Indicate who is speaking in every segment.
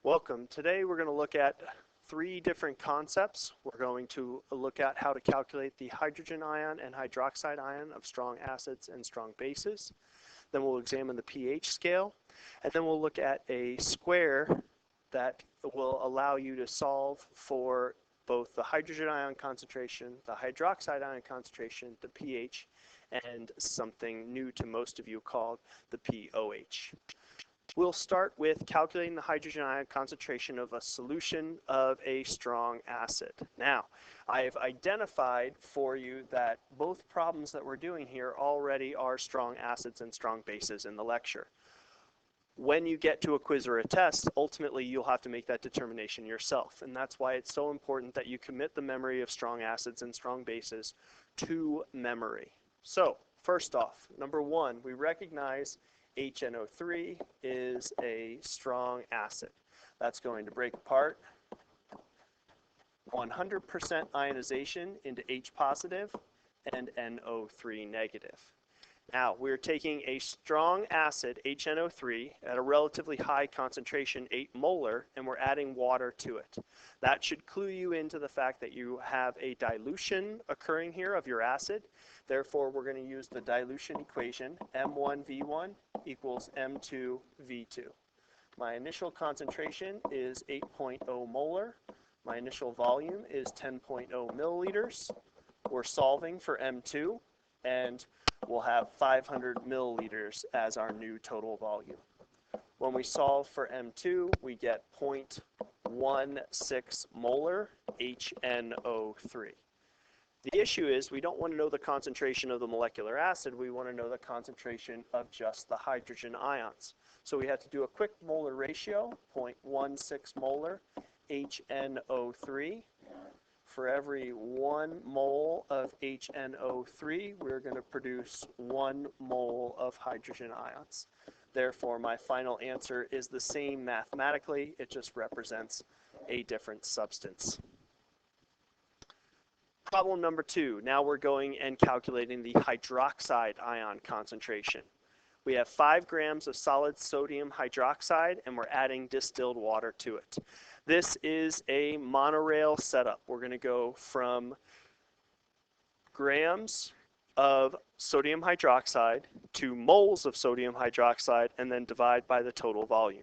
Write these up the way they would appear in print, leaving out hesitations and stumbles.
Speaker 1: Welcome. Today we're going to look at three different concepts. We're going to look at how to calculate the hydrogen ion and hydroxide ion of strong acids and strong bases. Then we'll examine the pH scale, and then we'll look at a square that will allow you to solve for both the hydrogen ion concentration, the hydroxide ion concentration, the pH, and something new to most of you called the pOH. We'll start with calculating the hydrogen ion concentration of a solution of a strong acid. Now, I've identified for you that both problems that we're doing here already are strong acids and strong bases in the lecture. When you get to a quiz or a test, ultimately you'll have to make that determination yourself, and that's why it's so important that you commit the memory of strong acids and strong bases to memory. So, first off, number one, we recognize HNO3 is a strong acid. That's going to break apart 100% ionization into H positive and NO3 negative. Now, we're taking a strong acid, HNO3, at a relatively high concentration, 8 molar, and we're adding water to it. That should clue you into the fact that you have a dilution occurring here of your acid. Therefore, we're going to use the dilution equation, M1V1 equals M2V2. My initial concentration is 8.0 molar. My initial volume is 10.0 milliliters. We're solving for M2, and we'll have 500 milliliters as our new total volume. When we solve for M2, we get 0.16 molar HNO3. The issue is we don't want to know the concentration of the molecular acid, we want to know the concentration of just the hydrogen ions. So we have to do a quick molar ratio, 0.16 molar HNO3. For every 1 mole of HNO3, we're going to produce 1 mole of hydrogen ions. Therefore, my final answer is the same mathematically, it just represents a different substance. Problem number two, now we're going and calculating the hydroxide ion concentration. We have 5 grams of solid sodium hydroxide and we're adding distilled water to it. This is a monorail setup. We're going to go from grams of sodium hydroxide to moles of sodium hydroxide and then divide by the total volume.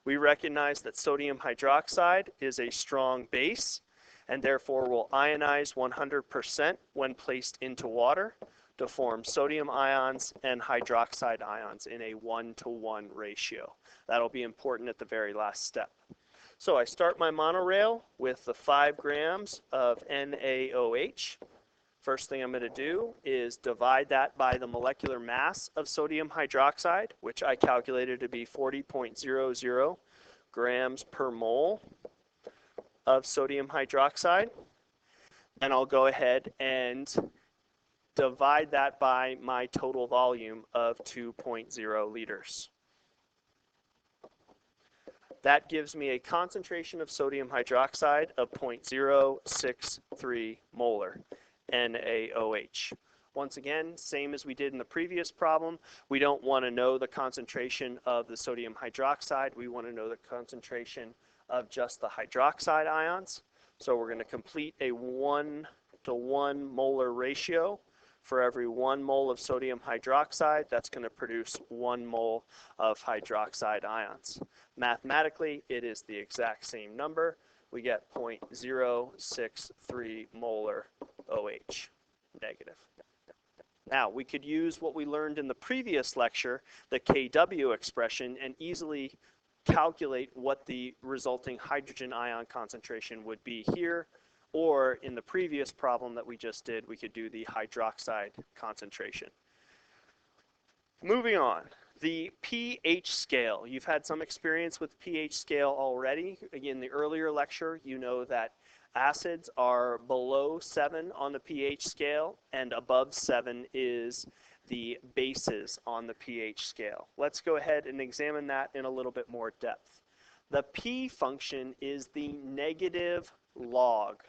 Speaker 1: We recognize that sodium hydroxide is a strong base and therefore will ionize 100% when placed into water to form sodium ions and hydroxide ions in a 1-to-1 ratio. That'll be important at the very last step. So I start my monorail with the 5 grams of NaOH. First thing I'm going to do is divide that by the molecular mass of sodium hydroxide, which I calculated to be 40.00 grams per mole of sodium hydroxide. And I'll go ahead and divide that by my total volume of 2.0 liters. That gives me a concentration of sodium hydroxide of 0.063 molar NaOH. Once again, same as we did in the previous problem, we don't want to know the concentration of the sodium hydroxide, we want to know the concentration of just the hydroxide ions. So we're going to complete a 1-to-1 molar ratio. For every 1 mole of sodium hydroxide, that's going to produce 1 mole of hydroxide ions. Mathematically, it is the exact same number. We get 0.063 molar OH negative. Now, we could use what we learned in the previous lecture, the Kw expression, and easily calculate what the resulting hydrogen ion concentration would be here, or in the previous problem that we just did, we could do the hydroxide concentration. Moving on, the pH scale. You've had some experience with pH scale already. Again, the earlier lecture, you know that acids are below 7 on the pH scale and above 7 is the bases on the pH scale. Let's go ahead and examine that in a little bit more depth. The P function is the negative log.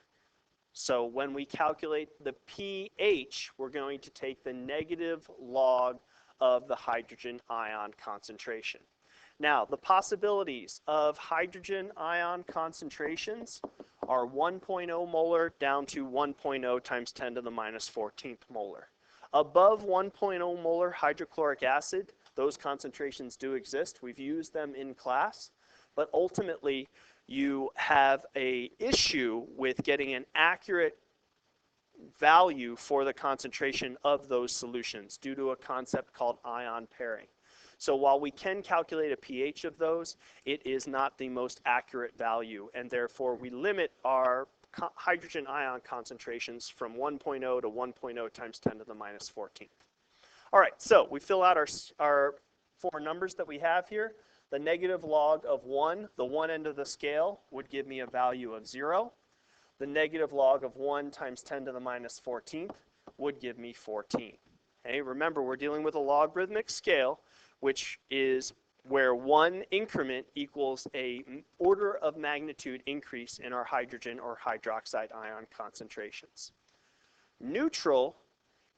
Speaker 1: So when we calculate the pH, we're going to take the negative log of the hydrogen ion concentration. Now, the possibilities of hydrogen ion concentrations are 1.0 molar down to 1.0 times 10 to the minus 14th molar. Above 1.0 molar hydrochloric acid, those concentrations do exist. We've used them in class, but ultimately you have an issue with getting an accurate value for the concentration of those solutions due to a concept called ion pairing. So while we can calculate a pH of those, it is not the most accurate value, and therefore we limit our hydrogen ion concentrations from 1.0 to 1.0 times 10 to the minus 14th. All right, so we fill out our four numbers that we have here. The negative log of 1, the one end of the scale, would give me a value of 0. The negative log of 1 times 10 to the minus 14th would give me 14. Okay, remember, we're dealing with a logarithmic scale, which is where one increment equals an order of magnitude increase in our hydrogen or hydroxide ion concentrations. Neutral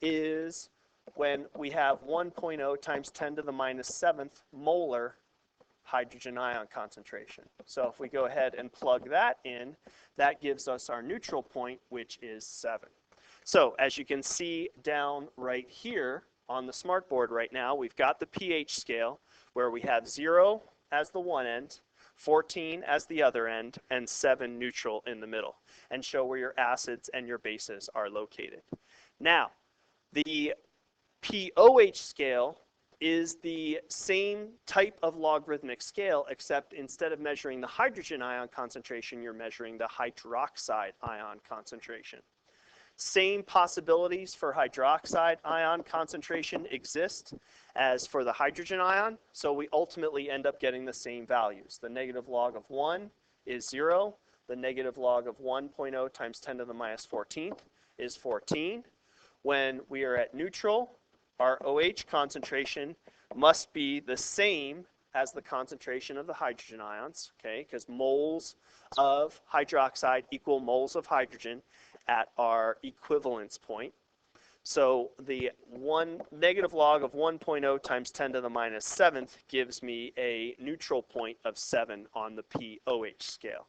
Speaker 1: is when we have 1.0 times 10 to the minus 7th molar hydrogen ion concentration. So if we go ahead and plug that in, that gives us our neutral point, which is 7. So as you can see down right here on the smartboard right now, we've got the pH scale where we have 0 as the one end, 14 as the other end, and 7 neutral in the middle, and show where your acids and your bases are located. Now, the pOH scale is the same type of logarithmic scale, except instead of measuring the hydrogen ion concentration, you're measuring the hydroxide ion concentration. Same possibilities for hydroxide ion concentration exist as for the hydrogen ion, so we ultimately end up getting the same values. The negative log of 1 is 0. The negative log of 1.0 times 10 to the minus 14th is 14. When we are at neutral, our OH concentration must be the same as the concentration of the hydrogen ions, okay, because moles of hydroxide equal moles of hydrogen at our equivalence point. So the negative log of 1.0 times 10 to the minus 7th gives me a neutral point of 7 on the pOH scale.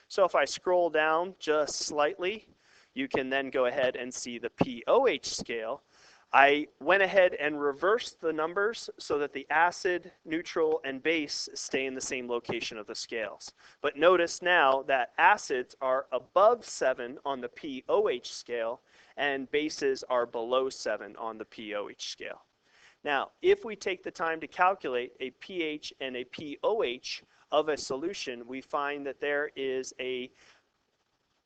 Speaker 1: So if I scroll down just slightly, you can then go ahead and see the pOH scale. I went ahead and reversed the numbers so that the acid, neutral, and base stay in the same location of the scales. But notice now that acids are above 7 on the pOH scale and bases are below 7 on the pOH scale. Now, if we take the time to calculate a pH and a pOH of a solution, we find that there is a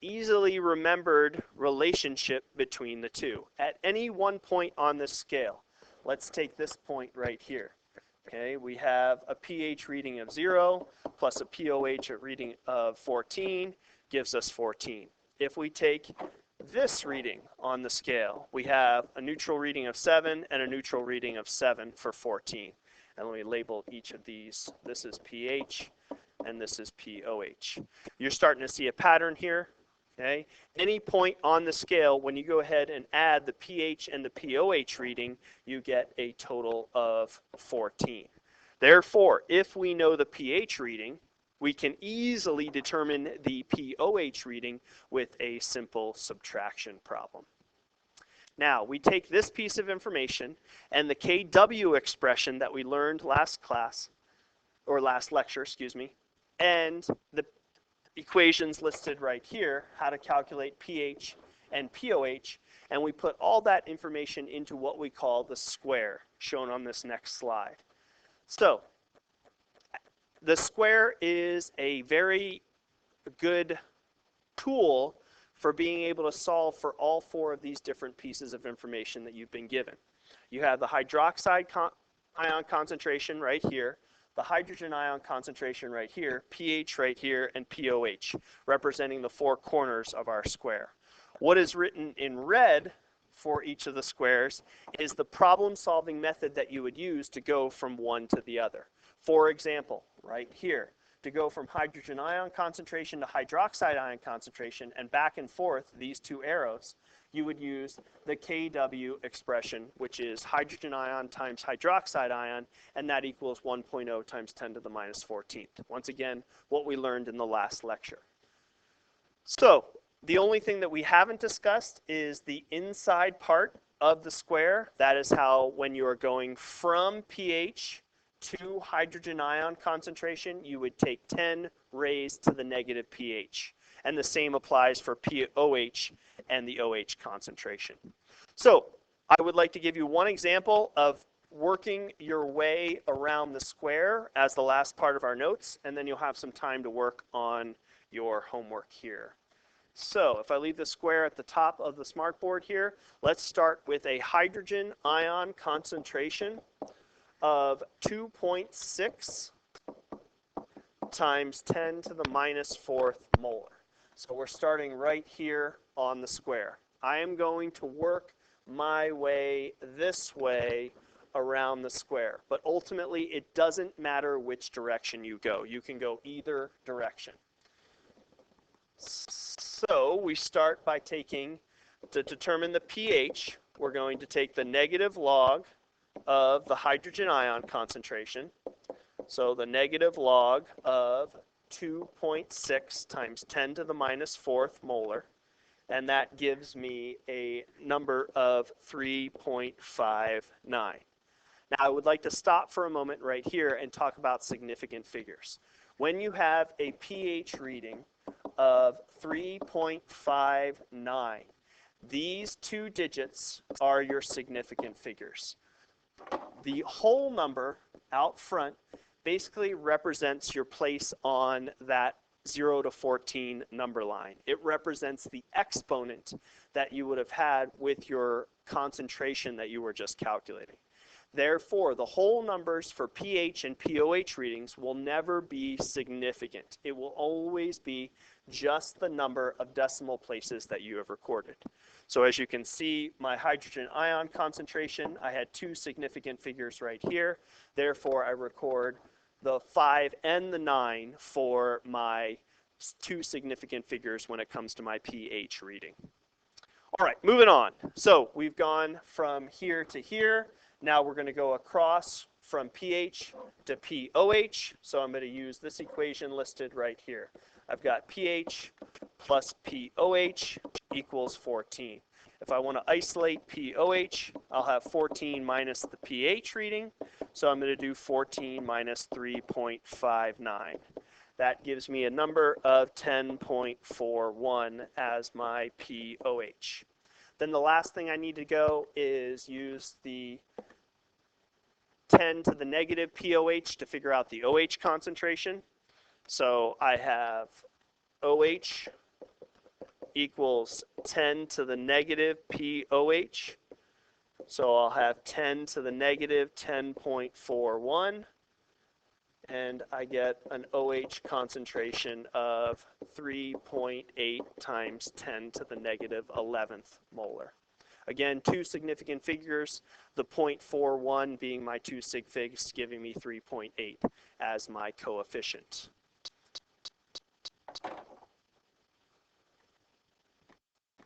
Speaker 1: easily remembered relationship between the two. At any one point on this scale, let's take this point right here. Okay, we have a pH reading of 0 plus a pOH reading of 14 gives us 14. If we take this reading on the scale, we have a neutral reading of 7 and a neutral reading of 7 for 14. And let me label each of these. This is pH and this is pOH. You're starting to see a pattern here. Okay. Any point on the scale, when you go ahead and add the pH and the pOH reading, you get a total of 14. Therefore, if we know the pH reading, we can easily determine the pOH reading with a simple subtraction problem. Now, we take this piece of information and the Kw expression that we learned last class, or last lecture, excuse me, and the equations listed right here, how to calculate pH and pOH, and we put all that information into what we call the square, shown on this next slide. So, the square is a very good tool for being able to solve for all four of these different pieces of information that you've been given. You have the hydroxide ion concentration right here, the hydrogen ion concentration right here, pH right here, and pOH, representing the four corners of our square. What is written in red for each of the squares is the problem-solving method that you would use to go from one to the other. For example, right here, to go from hydrogen ion concentration to hydroxide ion concentration and back and forth, these two arrows, you would use the Kw expression, which is hydrogen ion times hydroxide ion, and that equals 1.0 times 10 to the minus 14th. Once again, what we learned in the last lecture. So the only thing that we haven't discussed is the inside part of the square. That is how, when you are going from pH to hydrogen ion concentration, you would take 10 raised to the negative pH. And the same applies for pOH and the OH concentration. So I would like to give you one example of working your way around the square as the last part of our notes, and then you'll have some time to work on your homework here. So if I leave the square at the top of the smartboard here, let's start with a hydrogen ion concentration of 2.6 times 10 to the minus 4th molar. So we're starting right here on the square. I am going to work my way this way around the square, but ultimately it doesn't matter which direction you go. You can go either direction. So we start by taking, to determine the pH, we're going to take the negative log of the hydrogen ion concentration. So the negative log of 2.6 times 10 to the minus 4th molar, and that gives me a number of 3.59. Now I would like to stop for a moment right here and talk about significant figures. When you have a pH reading of 3.59, these two digits are your significant figures. The whole number out front basically represents your place on that 0 to 14 number line. It represents the exponent that you would have had with your concentration that you were just calculating. Therefore, the whole numbers for pH and pOH readings will never be significant. It will always be just the number of decimal places that you have recorded. So as you can see, my hydrogen ion concentration, I had two significant figures right here. Therefore, I record the 5 and the 9 for my two significant figures when it comes to my pH reading. All right, moving on. So we've gone from here to here. Now we're going to go across from pH to pOH. So I'm going to use this equation listed right here. I've got pH plus pOH equals 14. If I want to isolate pOH, I'll have 14 minus the pH reading. So I'm going to do 14 minus 3.59. That gives me a number of 10.41 as my pOH. Then the last thing I need to go is use the 10 to the negative pOH to figure out the OH concentration. So I have OH equals 10 to the negative pOH. So I'll have 10 to the negative 10.41. And I get an OH concentration of 3.8 times 10 to the negative 11th molar. Again, two significant figures, the 0.41 being my two sig figs, giving me 3.8 as my coefficient.